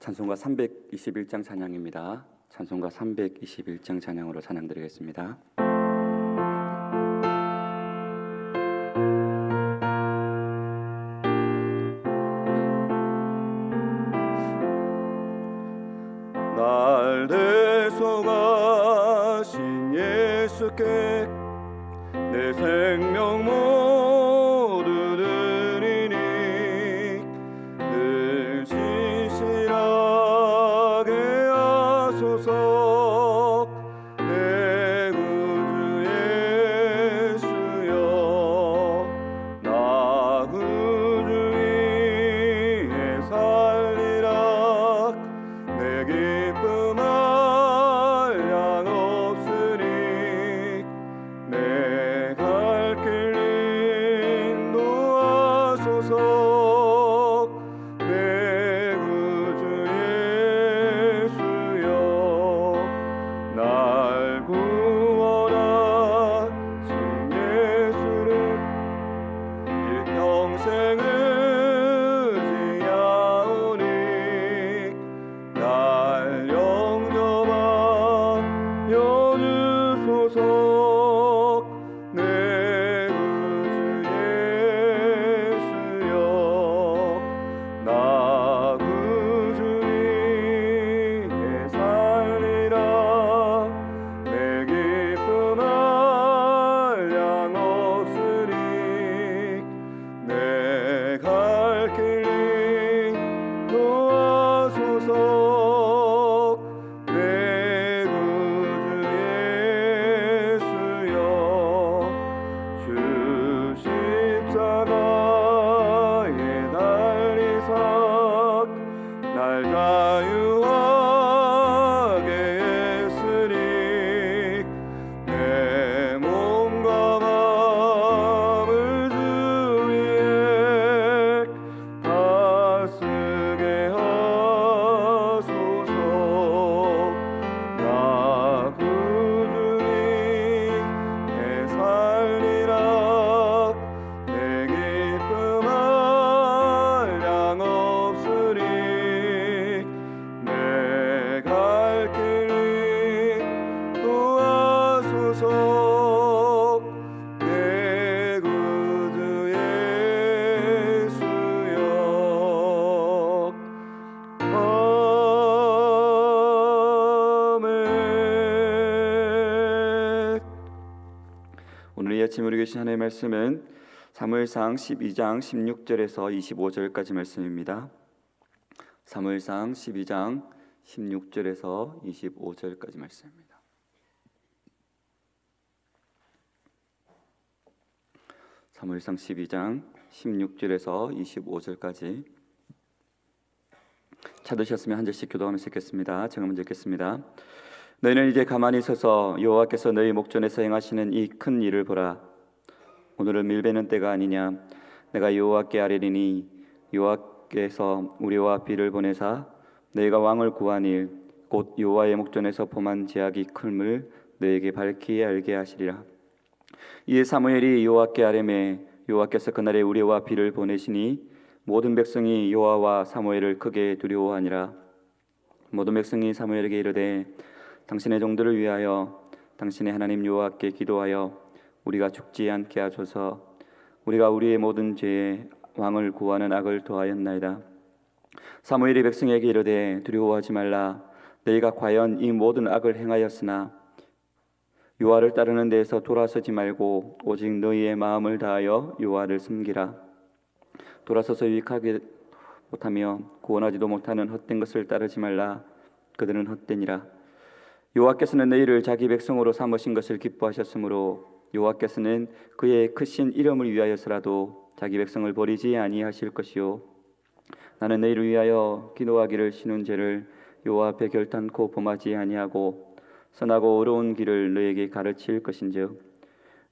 찬송가 321장 찬양입니다. 찬송가 321장 찬양으로 찬양드리겠습니다. 날 대속하신 예수께 내 생명 모두 드리니 늘 진실하게 하소서. 내 구주 예수여, 나 구주 위에 살리라. 내 기쁨 한량 없으니 내 갈 길 인도하소서. 내 구주 예수여, 날 구원하신 예수를 일평생 의지하오니 날 영접하여 주소서. 내 구주 예수여, 나 구주 위에 살리라. 내 기쁨 한량 없으니 내 갈 길 인도하소서. 내 구주 예수여, 주 십자가에 달리사 날 자유하게 했으니 내 몸과 마음을 주 위에 다 쓰게 하소서. 나 구주 위에 살리라. 내 기쁨 한량 없으니 내 갈 길 인도하소서. 내 구주 예수여, 아멘. 오늘 이 아침 우리 계신 하나님의 말씀은 사무엘상 12장 16절에서 25절까지 말씀입니다. 사무엘상 12장 16절에서 25절까지 말씀입니다. 사무엘상 12장 16절에서 25절까지 찾으셨으면 한 절씩 교도하면서 읽겠습니다. 제가 먼저 읽겠습니다. 너희는 이제 가만히 서서 여호와께서 너희 목전에서 행하시는 이 큰 일을 보라. 오늘은 밀베는 때가 아니냐. 내가 여호와께 아뢰리니 여호와께서 우리와 비를 보내사 너희가 왕을 구한 일 곧 여호와의 목전에서 범한 죄악이 클을 너희에게 밝히 알게 하시리라. 이에 사무엘이 여호와께 아뢰매 여호와께서 그날에 우리와 비를 보내시니 모든 백성이 여호와와 사무엘을 크게 두려워하니라. 모든 백성이 사무엘에게 이르되 당신의 종들을 위하여 당신의 하나님 여호와께 기도하여 우리가 죽지 않게 하소서. 우리가 우리의 모든 죄에 왕을 구하는 악을 도하였나이다. 사무엘이 백성에게 이르되 두려워하지 말라. 너희가 과연 이 모든 악을 행하였으나 여호와를 따르는 데에서 돌아서지 말고 오직 너희의 마음을 다하여 여호와를 섬기라. 돌아서서 유익하게 못하며 구원하지도 못하는 헛된 것을 따르지 말라. 그들은 헛되니라. 여호와께서는 너희를 자기 백성으로 삼으신 것을 기뻐하셨으므로 여호와께서는 그의 크신 이름을 위하여서라도 자기 백성을 버리지 아니하실 것이요 나는 너희를 위하여 기도하기를 쉬는 죄를 여호와 앞에 결단코 범하지 아니하고 선하고 의로운 길을 너희에게 가르칠 것인즉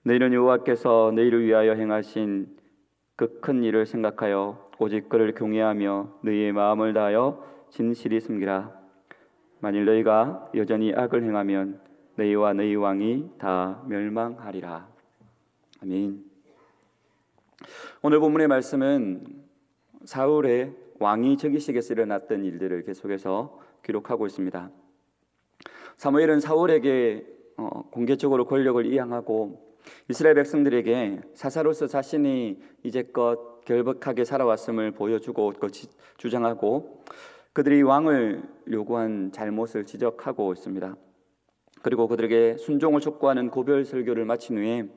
너희는 여호와께서 너희를 위하여 행하신 그 큰 일을 생각하여 오직 그를 경외하며 너희의 마음을 다하여 진실이 섬기라. 만일 너희가 여전히 악을 행하면 너희와 너희 왕이 다 멸망하리라. 아멘. 오늘 본문의 말씀은 사울의 왕위 즉위식에서 일어났던 일들을 계속해서 기록하고 있습니다. 사무엘은 사울에게 공개적으로 권력을 이양하고 이스라엘 백성들에게 사사로서 자신이 이제껏 결박하게 살아왔음을 보여주고 주장하고 그들이 왕을 요구한 잘못을 지적하고 있습니다. 그리고 그들에게 순종을 촉구하는 고별 설교를 마친 후에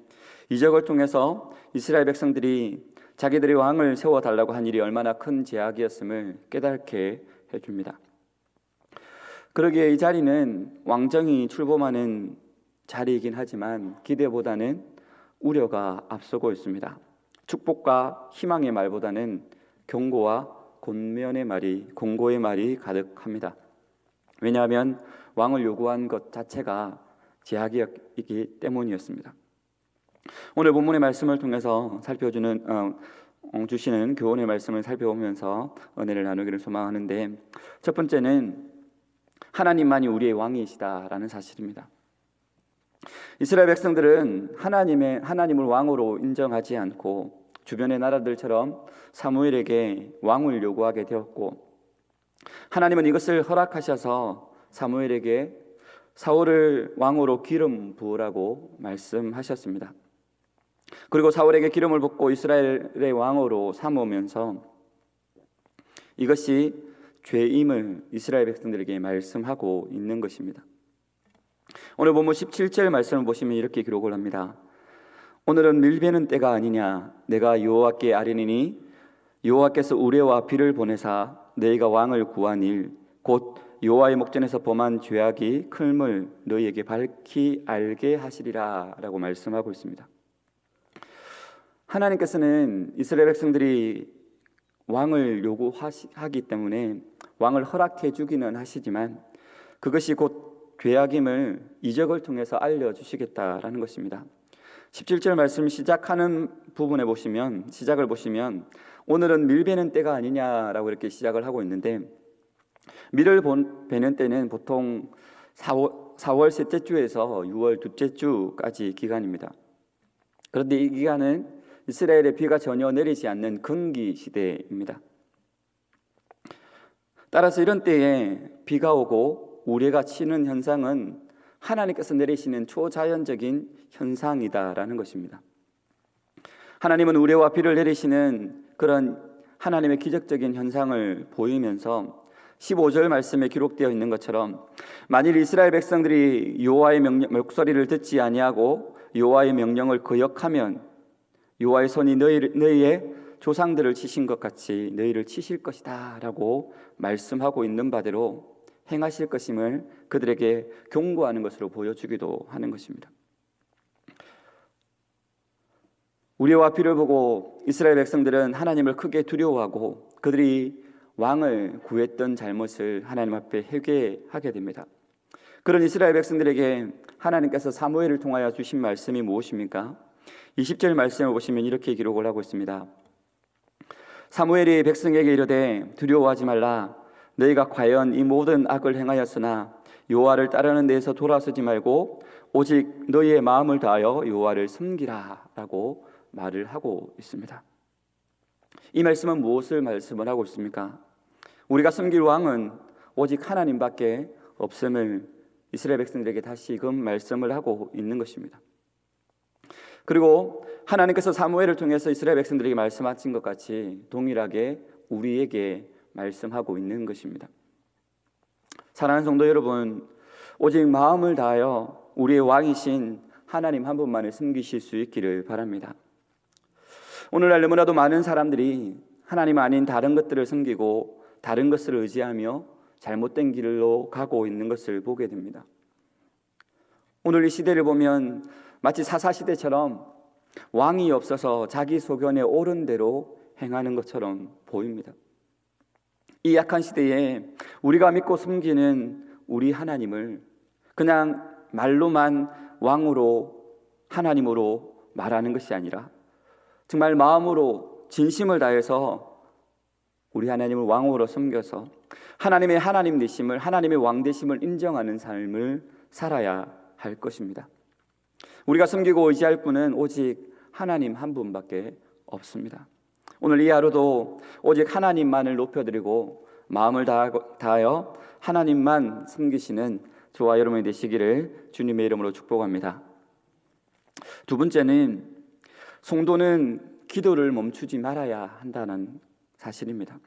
이적을 통해서 이스라엘 백성들이 자기들의 왕을 세워달라고 한 일이 얼마나 큰 제약이었음을 깨닫게 해줍니다. 그러기에 이 자리는 왕정이 출범하는 자리이긴 하지만 기대보다는 우려가 앞서고 있습니다. 축복과 희망의 말보다는 경고와 권면의 말이, 공고의 말이 가득합니다. 왜냐하면 왕을 요구한 것 자체가 제약이기 때문이었습니다. 오늘 본문의 말씀을 통해서 주시는 교훈의 말씀을 살펴보면서 은혜를 나누기를 소망하는데, 첫 번째는 하나님만이 우리의 왕이시다라는 사실입니다. 이스라엘 백성들은 하나님을 왕으로 인정하지 않고 주변의 나라들처럼 사무엘에게 왕을 요구하게 되었고, 하나님은 이것을 허락하셔서 사무엘에게 사울을 왕으로 기름 부으라고 말씀하셨습니다. 그리고 사울에게 기름을 붓고 이스라엘의 왕으로 삼으면서 이것이 죄임을 이스라엘 백성들에게 말씀하고 있는 것입니다. 오늘 본문 17절 말씀을 보시면 이렇게 기록을 합니다. 오늘은 밀베는 때가 아니냐, 내가 여호와께 아뢰니니 여호와께서 우레와 비를 보내사 너희가 왕을 구한 일, 곧 여호와의 목전에서 범한 죄악이 클을 너희에게 밝히 알게 하시리라 라고 말씀하고 있습니다. 하나님께서는 이스라엘 백성들이 왕을 요구하기 때문에 왕을 허락해 주기는 하시지만 그것이 곧 죄악임을 이적을 통해서 알려주시겠다라는 것입니다. 17절 말씀 시작하는 부분에 보시면, 시작을 보시면 오늘은 밀베는 때가 아니냐라고 이렇게 시작을 하고 있는데, 밀을 베는 때는 보통 4월 셋째 주에서 6월 둘째 주까지 기간입니다. 그런데 이 기간은 이스라엘에 비가 전혀 내리지 않는 건기 시대입니다. 따라서 이런 때에 비가 오고 우레가 치는 현상은 하나님께서 내리시는 초자연적인 현상이다라는 것입니다. 하나님은 우레와 비를 내리시는 그런 하나님의 기적적인 현상을 보이면서 15절 말씀에 기록되어 있는 것처럼 만일 이스라엘 백성들이 여호와의 목소리를 듣지 아니하고 여호와의 명령을 거역하면 여호와의 손이 너희의 조상들을 치신 것 같이 너희를 치실 것이다 라고 말씀하고 있는 바대로 행하실 것임을 그들에게 경고하는 것으로 보여주기도 하는 것입니다. 우레와 비를 보고 이스라엘 백성들은 하나님을 크게 두려워하고 그들이 왕을 구했던 잘못을 하나님 앞에 회개하게 됩니다. 그런 이스라엘 백성들에게 하나님께서 사무엘을 통하여 주신 말씀이 무엇입니까? 20절 말씀을 보시면 이렇게 기록을 하고 있습니다. 사무엘이 백성에게 이르되 두려워하지 말라. 너희가 과연 이 모든 악을 행하였으나 여호와를 따르는 데에서 돌아서지 말고 오직 너희의 마음을 다하여 여호와를 섬기라 라고 말을 하고 있습니다. 이 말씀은 무엇을 말씀을 하고 있습니까? 우리가 섬길 왕은 오직 하나님밖에 없음을 이스라엘 백성들에게 다시금 말씀을 하고 있는 것입니다. 그리고 하나님께서 사무엘을 통해서 이스라엘 백성들에게 말씀하신 것 같이 동일하게 우리에게 말씀하고 있는 것입니다. 사랑하는 성도 여러분, 오직 마음을 다하여 우리의 왕이신 하나님 한 분만을 섬기실 수 있기를 바랍니다. 오늘날 너무나도 많은 사람들이 하나님 아닌 다른 것들을 섬기고 다른 것을 의지하며 잘못된 길로 가고 있는 것을 보게 됩니다. 오늘 이 시대를 보면 마치 사사시대처럼 왕이 없어서 자기 소견에 옳은 대로 행하는 것처럼 보입니다. 이 약한 시대에 우리가 믿고 섬기는 우리 하나님을 그냥 말로만 왕으로 하나님으로 말하는 것이 아니라 정말 마음으로 진심을 다해서 우리 하나님을 왕으로 섬겨서 하나님의 하나님 되심을, 하나님의 왕 되심을 인정하는 삶을 살아야 할 것입니다. 우리가 섬기고 의지할 분은 오직 하나님 한 분밖에 없습니다. 오늘 이 하루도 오직 하나님만을 높여드리고 마음을 다하여 하나님만 섬기시는 저와 여러분이 되시기를 주님의 이름으로 축복합니다. 두 번째는 성도는 기도를 멈추지 말아야 한다는 사실입니다.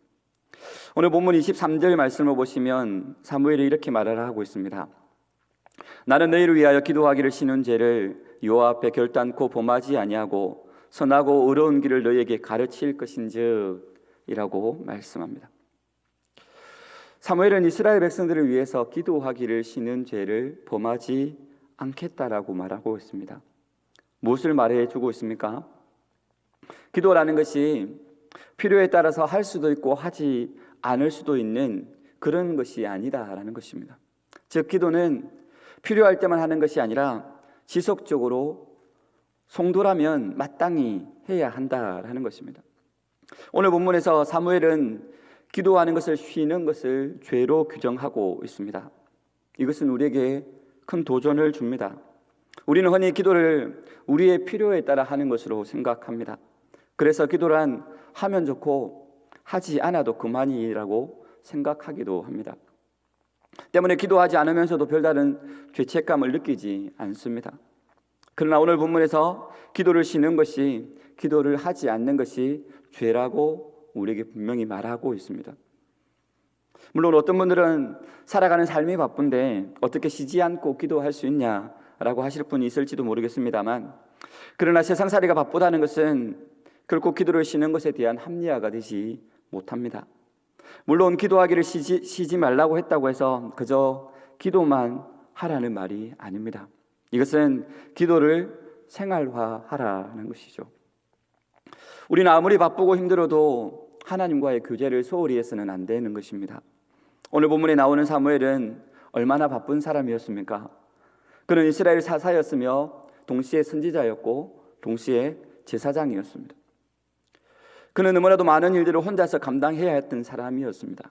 오늘 본문 23절 말씀을 보시면 사무엘이 이렇게 말을 하고 있습니다. 나는 너희를 위하여 기도하기를 쉬는 죄를 여호와 앞에 결단코 범하지 아니하고 선하고 의로운 길을 너희에게 가르칠 것인즉 이라고 말씀합니다. 사무엘은 이스라엘 백성들을 위해서 기도하기를 쉬는 죄를 범하지 않겠다라고 말하고 있습니다. 무엇을 말해주고 있습니까? 기도라는 것이 필요에 따라서 할 수도 있고 하지 않을 수도 있는 그런 것이 아니다라는 것입니다. 즉 기도는 필요할 때만 하는 것이 아니라 지속적으로 성도라면 마땅히 해야 한다라는 것입니다. 오늘 본문에서 사무엘은 기도하는 것을 쉬는 것을 죄로 규정하고 있습니다. 이것은 우리에게 큰 도전을 줍니다. 우리는 흔히 기도를 우리의 필요에 따라 하는 것으로 생각합니다. 그래서 기도란 하면 좋고 하지 않아도 그만이라고 생각하기도 합니다. 때문에 기도하지 않으면서도 별다른 죄책감을 느끼지 않습니다. 그러나 오늘 본문에서 기도를 쉬는 것이, 기도를 하지 않는 것이 죄라고 우리에게 분명히 말하고 있습니다. 물론 어떤 분들은 살아가는 삶이 바쁜데 어떻게 쉬지 않고 기도할 수 있냐라고 하실 분이 있을지도 모르겠습니다만, 그러나 세상살이가 바쁘다는 것은 결코 기도를 쉬는 것에 대한 합리화가 되지 못합니다. 물론 기도하기를 쉬지 말라고 했다고 해서 그저 기도만 하라는 말이 아닙니다. 이것은 기도를 생활화하라는 것이죠. 우리는 아무리 바쁘고 힘들어도 하나님과의 교제를 소홀히 해서는 안 되는 것입니다. 오늘 본문에 나오는 사무엘은 얼마나 바쁜 사람이었습니까? 그는 이스라엘 사사였으며 동시에 선지자였고 동시에 제사장이었습니다. 그는 너무나도 많은 일들을 혼자서 감당해야 했던 사람이었습니다.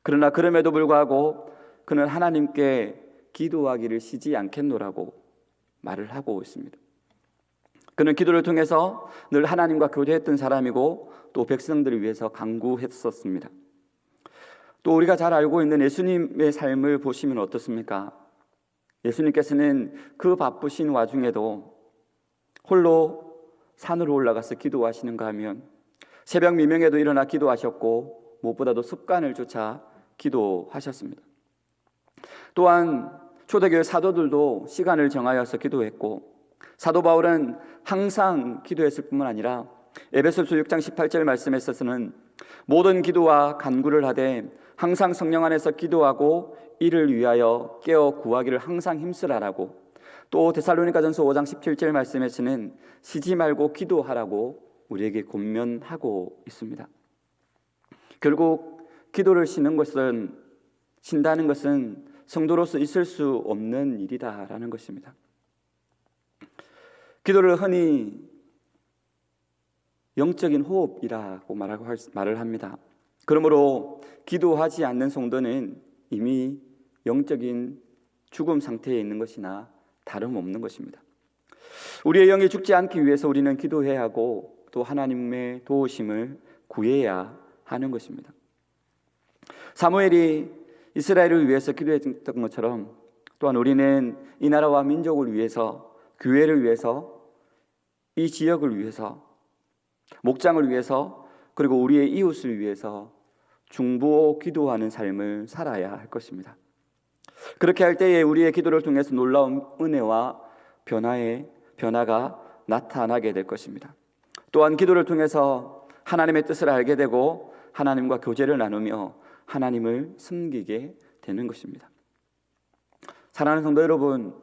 그러나 그럼에도 불구하고 그는 하나님께 기도하기를 쉬지 않겠노라고 말을 하고 있습니다. 그는 기도를 통해서 늘 하나님과 교제했던 사람이고 또 백성들을 위해서 간구했었습니다. 또 우리가 잘 알고 있는 예수님의 삶을 보시면 어떻습니까? 예수님께서는 그 바쁘신 와중에도 홀로 산으로 올라가서 기도하시는가 하면 새벽 미명에도 일어나 기도하셨고 무엇보다도 습관을 쫓아 기도하셨습니다. 또한 초대교회 사도들도 시간을 정하여서 기도했고 사도 바울은 항상 기도했을 뿐만 아니라 에베소서 6장 18절 말씀에 있어서는 모든 기도와 간구를 하되 항상 성령 안에서 기도하고 이를 위하여 깨어 구하기를 항상 힘쓰라라고, 또 데살로니가전서 5장 17절 말씀에서는 쉬지 말고 기도하라고 우리에게 권면하고 있습니다. 결국 기도를 쉰다는 것은 성도로서 있을 수 없는 일이다라는 것입니다. 기도를 흔히 영적인 호흡이라고 말을 합니다. 그러므로 기도하지 않는 성도는 이미 영적인 죽음 상태에 있는 것이나 다름없는 것입니다. 우리의 영이 죽지 않기 위해서 우리는 기도해야 하고 또 하나님의 도우심을 구해야 하는 것입니다. 사무엘이 이스라엘을 위해서 기도했던 것처럼 또한 우리는 이 나라와 민족을 위해서, 교회를 위해서, 이 지역을 위해서, 목장을 위해서, 그리고 우리의 이웃을 위해서 중보하고 기도하는 삶을 살아야 할 것입니다. 그렇게 할 때에 우리의 기도를 통해서 놀라운 은혜와 변화가 나타나게 될 것입니다. 또한 기도를 통해서 하나님의 뜻을 알게 되고 하나님과 교제를 나누며 하나님을 섬기게 되는 것입니다. 사랑하는 성도 여러분,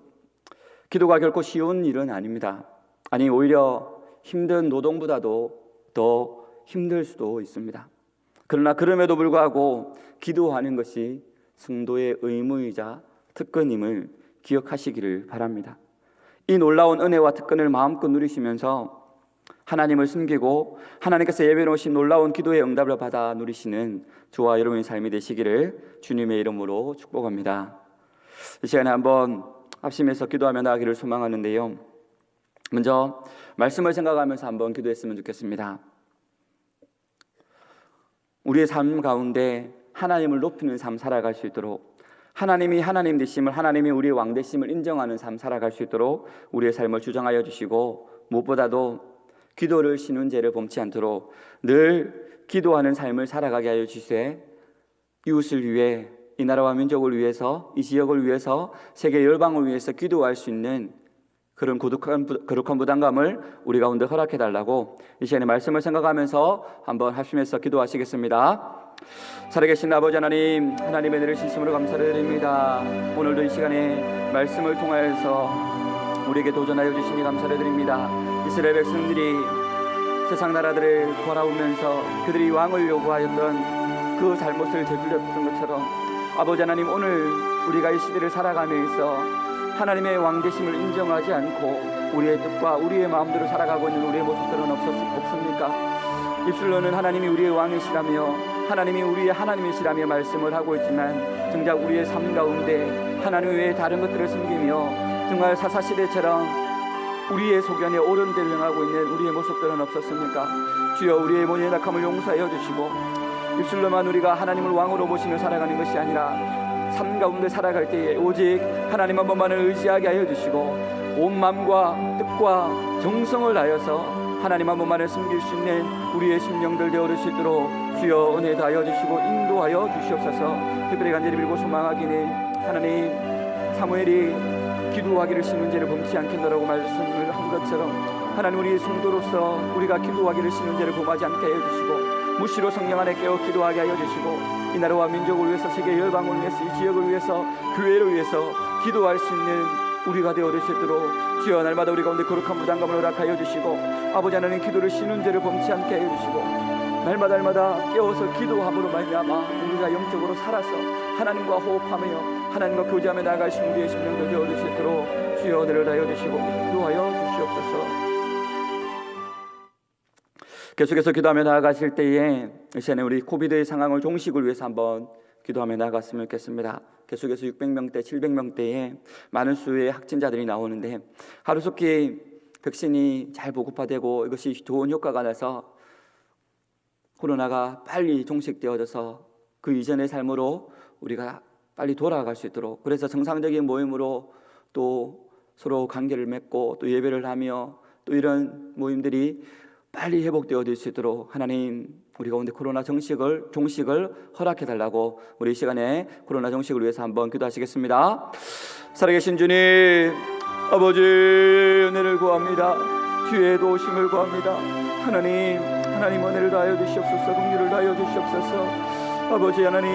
기도가 결코 쉬운 일은 아닙니다. 아니, 오히려 힘든 노동보다도 더 힘들 수도 있습니다. 그러나 그럼에도 불구하고 기도하는 것이 성도의 의무이자 특권임을 기억하시기를 바랍니다. 이 놀라운 은혜와 특권을 마음껏 누리시면서 하나님을 숨기고 하나님께서 예배해 놓으신 놀라운 기도의 응답을 받아 누리시는 저와 여러분의 삶이 되시기를 주님의 이름으로 축복합니다. 이 시간에 한번 합심해서 기도하며 나아가기를 소망하는데요, 먼저 말씀을 생각하면서 한번 기도했으면 좋겠습니다. 우리의 삶 가운데 하나님을 높이는 삶 살아갈 수 있도록, 하나님이 하나님 되심을, 하나님이 우리의 왕 되심을 인정하는 삶 살아갈 수 있도록 우리의 삶을 주장하여 주시고, 무엇보다도 기도를 쉬는 죄를 범치 않도록 늘 기도하는 삶을 살아가게 하여 주시되, 이웃을 위해, 이 나라와 민족을 위해서, 이 지역을 위해서, 세계 열방을 위해서 기도할 수 있는 그런 거룩한 부담감을 우리 가운데 허락해 달라고 이 시간에 말씀을 생각하면서 한번 합심해서 기도하시겠습니다. 살아계신 아버지 하나님, 하나님의 은혜를 진심으로 감사드립니다. 오늘도 이 시간에 말씀을 통하여서 우리에게 도전하여 주시니 감사드립니다. 이스라엘 백성들이 세상 나라들을 바라보면서 그들이 왕을 요구하였던 그 잘못을 저질렀던 것처럼, 아버지 하나님, 오늘 우리가 이 시대를 살아가면서 하나님의 왕되심을 인정하지 않고 우리의 뜻과 우리의 마음대로 살아가고 있는 우리의 모습들은 없습니까? 입술로는 하나님이 우리의 왕이시라며, 하나님이 우리의 하나님이시라며 말씀을 하고 있지만, 정작 우리의 삶 가운데 하나님 외에 다른 것들을 섬기며 정말 사사시대처럼 우리의 소견에 옳은 대로 행하고 있는 우리의 모습들은 없었습니까? 주여, 우리의 모든 약함을 용서하여 주시고, 입술로만 우리가 하나님을 왕으로 보시며 살아가는 것이 아니라 삶 가운데 살아갈 때에 오직 하나님 한 분만을 의지하게 하여 주시고, 온 마음과 뜻과 정성을 다하여서 하나님 한 분만을 섬길 수 있는 우리의 심령들 되어줄 수 있도록 주여 은혜 다하여 주시고 인도하여 주시옵소서. 특별히 간절히 빌고 소망하기는, 하나님, 사무엘이 기도하기를 쉬는 죄를 범치 않겠노라고 말씀을 한 것처럼, 하나님, 우리의 성도로서 우리가 기도하기를 쉬는 죄를 범하지 않게 하여 주시고, 무시로 성령 안에 깨어 기도하게 하여 주시고, 이 나라와 민족을 위해서, 세계 열방을 위해서, 이 지역을 위해서, 교회를 위해서 기도할 수 있는 우리가 되어 줄 수 있도록 주여 날마다 우리 가운데 거룩한 부담감을 허락하여 주시고, 아버지 하나님, 기도를 쉬는 죄를 범치 않게 하여 주시고, 날마다 깨어서 기도함으로 말미암아 우리가 영적으로 살아서 하나님과 호흡하며 하나님과 교제하며 나아갈 수 있는 우리의 심령도 되어 줄 수 있도록 주여 은혜를 다하여 주시고 인도하여 주시옵소서. 계속해서 기도하며 나아가실 때에 이 시간에 우리 코비드의 상황을 종식을 위해서 한번 기도하며 나아갔으면 좋겠습니다. 계속해서 600명대, 700명대에 많은 수의 확진자들이 나오는데, 하루속히 백신이 잘 보급화되고 이것이 좋은 효과가 나서 코로나가 빨리 종식되어져서 그 이전의 삶으로 우리가 빨리 돌아갈 수 있도록, 그래서 정상적인 모임으로 또 서로 관계를 맺고 또 예배를 하며 또 이런 모임들이 빨리 회복되어질 수 있도록 하나님, 우리 가운데 코로나 종식을 허락해 달라고 우리 이 시간에 코로나 종식을 위해서 한번 기도하시겠습니다. 살아계신 주님, 아버지 은혜를 구합니다. 주의 도우심을 구합니다. 하나님 은혜를 다하여 주시옵소서. 긍휼을 다하여 주시옵소서. 아버지 하나님,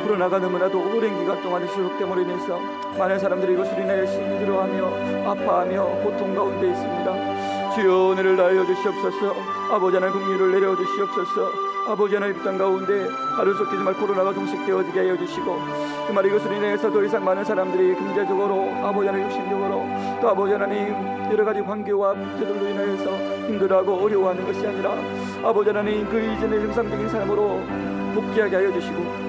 코로나가 너무나도 오랜 기간 동안 지속됨으로 인해서 많은 사람들이 이것으로 인하여 힘들어하며 아파하며 고통 가운데 있습니다. 주여 은혜를 다하여 주시옵소서. 아버지 하나님, 긍휼을 내려 주시옵소서. 아버지 하나님, 땅 가운데 하루속히 정말 코로나가 종식되어지게 하여 주시고, 정말 이것으로 인해서 더 이상 많은 사람들이 경제적으로, 아버지 하나님, 육신적으로, 또 아버지 하나님, 여러 가지 관계와 문제들로 인하여서 힘들어하고 어려워하는 것이 아니라 아버지 하나님, 그 이전의 정상적인 삶으로 복귀하게 하여 주시고,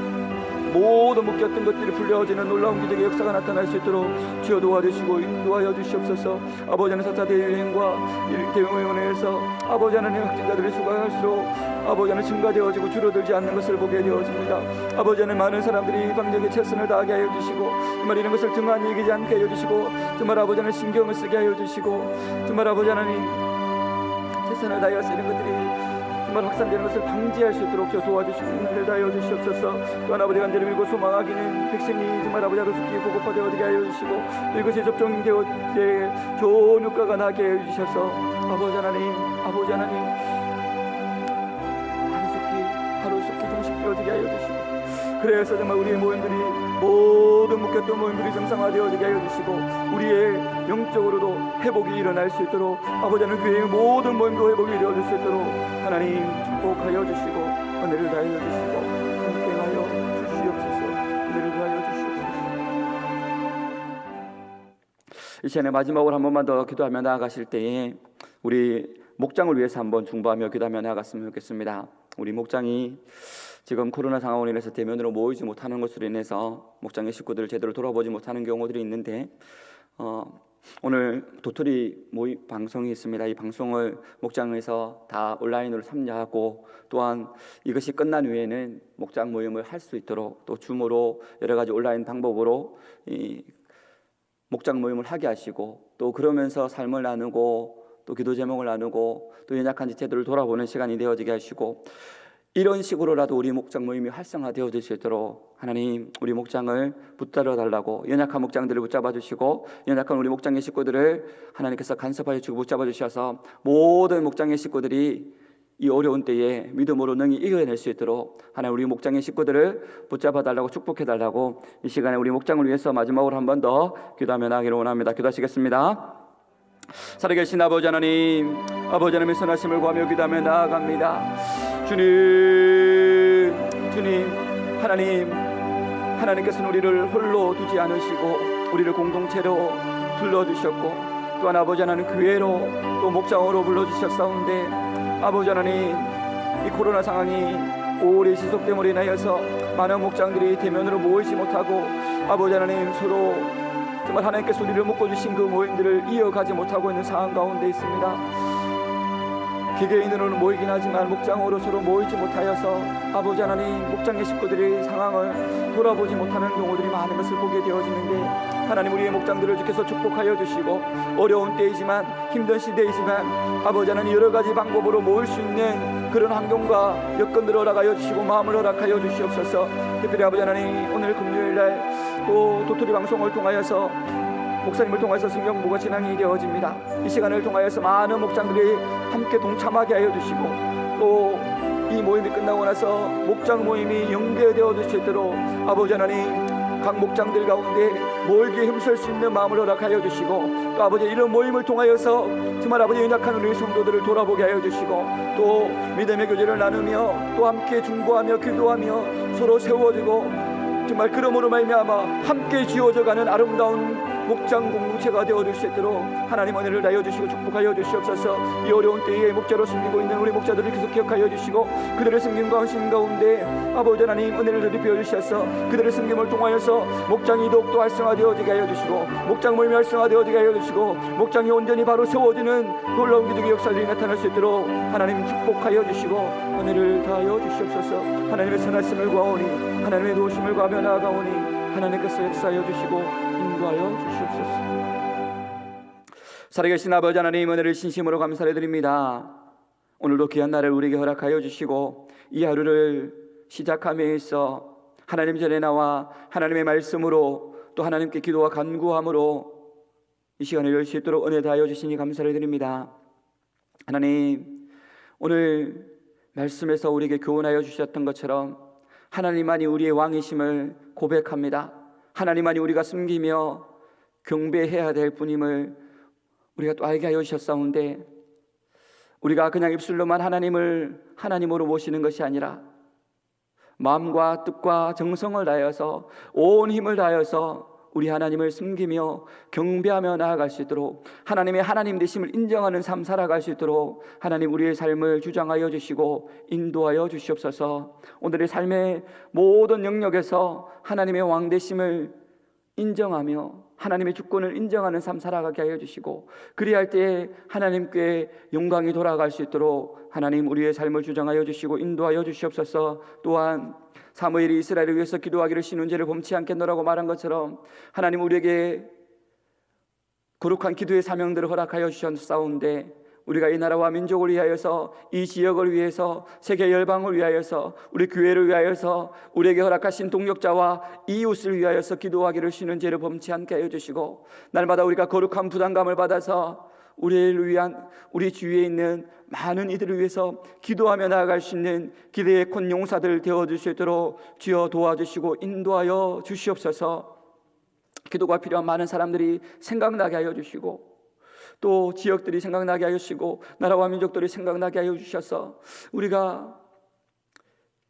모든 묶였던 것들이 풀려지는 놀라운 기적의 역사가 나타날 수 있도록 주여 도와주시고 인도하여 주시옵소서. 아버지 하나님, 4차 대유행과 대유행에서 아버지 하나님, 확진자들의 수가 할수록 아버지 하나님 증가되어지고 줄어들지 않는 것을 보게 되어집니다. 아버지 하나님, 많은 사람들이 방역에 최선을 다하게 하여 주시고, 정말 이런 것을 등한히 여기지 않게 하여 주시고, 정말 아버지 하나님, 신경을 쓰게 하여 주시고, 정말 아버지 하나님, 최선을 다하여서 이런 것들이 정말 확산되는 것을 방지할 수 있도록 도와주시고 은혜를 다하여 주시옵소서. 또한 아버지 간절히 빌고 소망하기는, 백신이 정말 아버지 하루속히 보급화되어지게 하여 주시고, 또 이것이 접종되어 좋은 효과가 나게 하여 주셔서 아버지 하나님 하루속히 종식되어지게 하여 주시고, 그래서 정말 우리의 모임들이, 모든 묶였던 모임들이 정상화되어지게 하여 주시고, 우리의 영적으로도 회복이 일어날 수 있도록 아버지 하나님, 교회의 모든 모임도 회복이 되어질 수 있도록 하나님 축복하여 주시고 은혜를 다하여 주시고 함께하여 주시옵소서. 은혜를 다하여 주시옵소서. 이 시간에 마지막으로 한 번만 더 기도하며 나아가실 때에 우리 목장을 위해서 한번 중보하며 기도하며 나아갔으면 좋겠습니다. 우리 목장이 지금 코로나 상황으로 인해서 대면으로 모이지 못하는 것으로 인해서 목장의 식구들을 제대로 돌아보지 못하는 경우들이 있는데, 오늘 도토리 모임 방송이 있습니다. 이 방송을 목장에서 다 온라인으로 참여하고 또한 이것이 끝난 후에는 목장 모임을 할 수 있도록 또 줌으로 여러 가지 온라인 방법으로 이 목장 모임을 하게 하시고 또 그러면서 삶을 나누고 또 기도 제목을 나누고 또 연약한 지체들을 돌아보는 시간이 되어지게 하시고 이런 식으로라도 우리 목장 모임이 활성화되어질 수 있도록 하나님 우리 목장을 붙들어 달라고 연약한 목장들을 붙잡아 주시고 연약한 우리 목장의 식구들을 하나님께서 간섭하여 주시고 붙잡아 주셔서 모든 목장의 식구들이 이 어려운 때에 믿음으로 능히 이겨낼 수 있도록 하나님 우리 목장의 식구들을 붙잡아 달라고 축복해 달라고 이 시간에 우리 목장을 위해서 마지막으로 한 번 더 기도하며 나가기를 원합니다. 기도하시겠습니다. 살아계신 아버지 하나님의 선하심을 구하며 기도하며 나아갑니다. 주님 하나님께서는 우리를 홀로 두지 않으시고 우리를 공동체로 불러주셨고 또한 아버지 하나님 교회로 또 목장으로 불러주셨사온데 아버지 하나님 이 코로나 상황이 오래 지속됨으로 인하여서 많은 목장들이 대면으로 모이지 못하고 아버지 하나님 서로 정말 하나님께서 우리를 묶어주신 그 모임들을 이어가지 못하고 있는 상황 가운데 있습니다. 개개인으로는 모이긴 하지만 목장으로 서로 모이지 못하여서 아버지 하나님 목장의 식구들이 상황을 돌아보지 못하는 경우들이 많은 것을 보게 되어지는데 하나님 우리의 목장들을 주께서 축복하여 주시고 어려운 때이지만 힘든 시대이지만 아버지 하나님 여러 가지 방법으로 모일 수 있는 그런 환경과 여건들을 허락하여 주시고 마음을 허락하여 주시옵소서. 특별히 아버지 하나님 오늘 금요일날 또 도토리 방송을 통하여서 목사님을 통해서 성경보고 진행이 되어집니다. 이 시간을 통하여서 많은 목장들이 함께 동참하게 하여 주시고 또 이 모임이 끝나고 나서 목장 모임이 연계되어 수 있도록 아버지 하나님 각 목장들 가운데 모이기에 힘쓸 수 있는 마음을 허락하여 주시고 또 아버지 이런 모임을 통하여서 정말 아버지 연약한 우리 성도들을 돌아보게 하여 주시고 또 믿음의 교제를 나누며 또 함께 중보하며 기도하며 서로 세워주고 정말 그러므로 말미암아 함께 지어져가는 아름다운 목장 공동체가 되어줄 수 있도록 하나님 은혜를 다하여 주시고 축복하여 주시옵소서. 이 어려운 때에 목자로 섬기고 있는 우리 목자들을 계속 기억하여 주시고 그들의 섬김과 헌신 가운데 아버지 하나님 은혜를 더입혀 주셔서 그들의 섬김을 통하여서 목장이 더욱더 활성화되어지게 하여 주시고 목장 모임이 활성화되어지게 하여 주시고 목장이 온전히 바로 세워지는 놀라운 기적의 역사들이 나타날 수 있도록 하나님 축복하여 주시고 은혜를 다하여 주시옵소서. 하나님의 선하심을 구하오니 하나님의 도우심을 구하며 나아가오니 하나님께서 역사하여 주시고 인도하여 주시옵소서. 살아계신 아버지 하나님 은혜를 진심으로 감사를 드립니다. 오늘도 귀한 날을 우리에게 허락하여 주시고 이 하루를 시작함에 있어 하나님 전에 나와 하나님의 말씀으로 또 하나님께 기도와 간구함으로 이 시간을 열 수 있도록 은혜 다하여 주시니 감사를 드립니다. 하나님 오늘 말씀에서 우리에게 교훈하여 주셨던 것처럼 하나님만이 우리의 왕이심을 고백합니다. 하나님만이 우리가 숨기며 경배해야 될 뿐임을 우리가 또 알게 하여 주셨사온데 우리가 그냥 입술로만 하나님을 하나님으로 모시는 것이 아니라 마음과 뜻과 정성을 다하여서 온 힘을 다하여서 우리 하나님을 숨기며 경배하며 나아갈 수 있도록 하나님의 하나님 되심을 인정하는 삶 살아갈 수 있도록 하나님 우리의 삶을 주장하여 주시고 인도하여 주시옵소서. 오늘의 삶의 모든 영역에서 하나님의 왕 되심을 인정하며 하나님의 주권을 인정하는 삶 살아가게 하여 주시고 그리할 때에 하나님께 영광이 돌아갈 수 있도록 하나님 우리의 삶을 주장하여 주시고 인도하여 주시옵소서. 또한 사무엘이 이스라엘을 위해서 기도하기를 신운제를 범치 않겠노라고 말한 것처럼 하나님 우리에게 거룩한 기도의 사명들을 허락하여 주셨사온데 우리가 이 나라와 민족을 위하여서 이 지역을 위해서 세계 열방을 위하여서 우리 교회를 위하여서 우리에게 허락하신 동역자와 이웃을 위하여서 기도하기를 신운제를 범치 않게 하여 주시고 날마다 우리가 거룩한 부담감을 받아서 우리를 위한 우리 주위에 있는 많은 이들을 위해서 기도하며 나아갈 수 있는 기도의 큰 용사들 되어줄 수 있도록 주여 도와주시고 인도하여 주시옵소서. 기도가 필요한 많은 사람들이 생각나게 하여 주시고 또 지역들이 생각나게 하여 주시고 나라와 민족들이 생각나게 하여 주셔서 우리가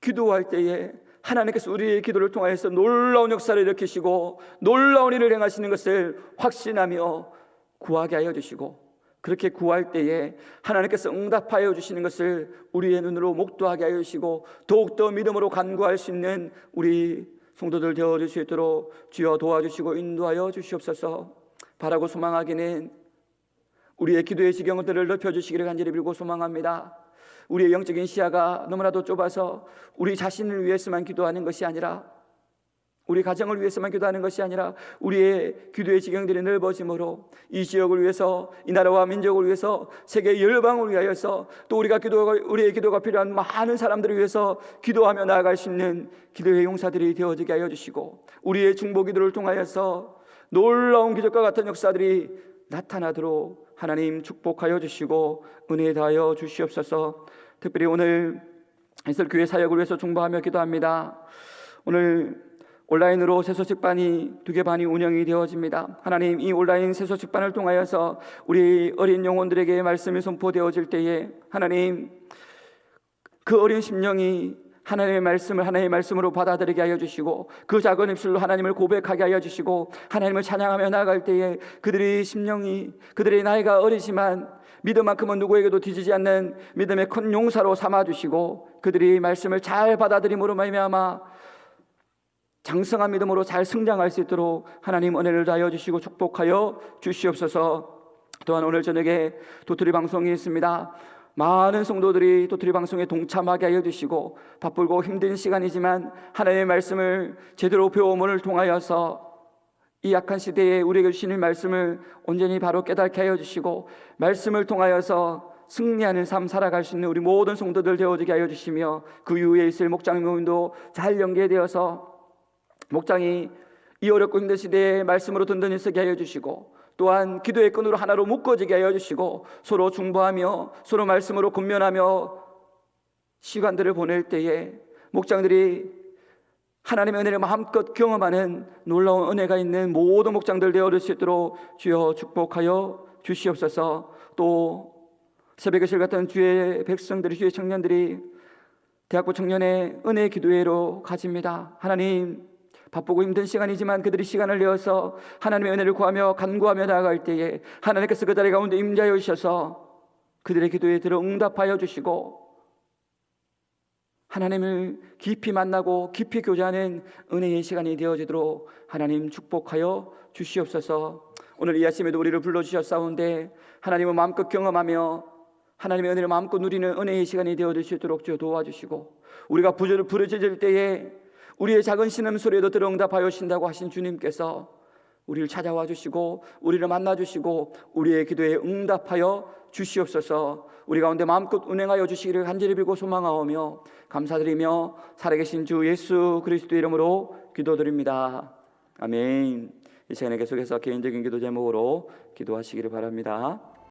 기도할 때에 하나님께서 우리의 기도를 통하여서 놀라운 역사를 일으키시고 놀라운 일을 행하시는 것을 확신하며 구하게 하여 주시고 그렇게 구할 때에 하나님께서 응답하여 주시는 것을 우리의 눈으로 목도하게 하여 주시고 더욱더 믿음으로 간구할 수 있는 우리 성도들 되어줄 수 있도록 주여 도와주시고 인도하여 주시옵소서. 바라고 소망하기는 우리의 기도의 지경들을 넓혀주시기를 간절히 빌고 소망합니다. 우리의 영적인 시야가 너무나도 좁아서 우리 자신을 위해서만 기도하는 것이 아니라, 우리 가정을 위해서만 기도하는 것이 아니라 우리의 기도의 지경들이 넓어짐으로 이 지역을 위해서, 이 나라와 민족을 위해서, 세계 열방을 위하여서, 또 우리의 기도가 필요한 많은 사람들을 위해서 기도하며 나아갈 수 있는 기도의 용사들이 되어지게 하여 주시고, 우리의 중보 기도를 통하여서 놀라운 기적과 같은 역사들이 나타나도록 하나님 축복하여 주시고 은혜 다하여 주시옵소서. 특별히 오늘 해설교회 사역을 위해서 중보하며 기도합니다. 오늘 온라인으로 새소식반이 2개 반이 운영이 되어집니다. 하나님, 이 온라인 새소식반을 통하여서 우리 어린 영혼들에게 말씀이 선포되어질 때에 하나님, 그 어린 심령이 하나님의 말씀으로 받아들이게 하여 주시고, 그 작은 입술로 하나님을 고백하게 하여 주시고, 하나님을 찬양하며 나아갈 때에 그들의 나이가 어리지만 믿음만큼은 누구에게도 뒤지지 않는 믿음의 큰 용사로 삼아주시고, 그들이 말씀을 잘 받아들임으로 말미암아 장성한 믿음으로 잘 성장할 수 있도록 하나님 은혜를 다하여 주시고 축복하여 주시옵소서. 또한 오늘 저녁에 도토리 방송이 있습니다. 많은 성도들이 도토리 방송에 동참하게 하여 주시고, 바쁘고 힘든 시간이지만 하나님의 말씀을 제대로 배움을 통하여서 이 약한 시대에 우리에게 주시는 말씀을 온전히 바로 깨닫게 하여 주시고, 말씀을 통하여서 승리하는 삶 살아갈 수 있는 우리 모든 성도들 되어지게 하여 주시며, 그 이후에 있을 목장 모임도 잘 연계되어서 목장이 이 어렵고 힘든 시대에 말씀으로 든든히 서게 하여 주시고, 또한 기도의 끈으로 하나로 묶어지게 하여 주시고, 서로 중보하며 서로 말씀으로 권면하며 시간들을 보낼 때에 목장들이 하나님의 은혜를 마음껏 경험하는 놀라운 은혜가 있는 모든 목장들 되어질 수 있도록 주여 축복하여 주시옵소서. 또 새벽의 실 같은 주의 백성들이, 주의 청년들이 대학부 청년의 은혜 기도회로 가집니다. 하나님, 바쁘고 힘든 시간이지만 그들이 시간을 내어서 하나님의 은혜를 구하며 간구하며 나아갈 때에 하나님께서 그 자리 가운데 임재하여 주셔서 그들의 기도에 들어 응답하여 주시고, 하나님을 깊이 만나고 깊이 교제하는 은혜의 시간이 되어지도록 하나님 축복하여 주시옵소서. 오늘 이 아침에도 우리를 불러주셨사온데 하나님을 마음껏 경험하며 하나님의 은혜를 마음껏 누리는 은혜의 시간이 되어질 수 있도록 주여 도와주시고, 우리가 부르짖을 때에 우리의 작은 신음소리에도 들어 응답하여 주신다고 하신 주님께서 우리를 찾아와 주시고 우리를 만나 주시고 우리의 기도에 응답하여 주시옵소서. 우리 가운데 마음껏 운행하여 주시기를 간절히 빌고 소망하오며 감사드리며 살아계신 주 예수 그리스도 이름으로 기도드립니다. 아멘. 이 시간에 계속해서 개인적인 기도 제목으로 기도하시기를 바랍니다.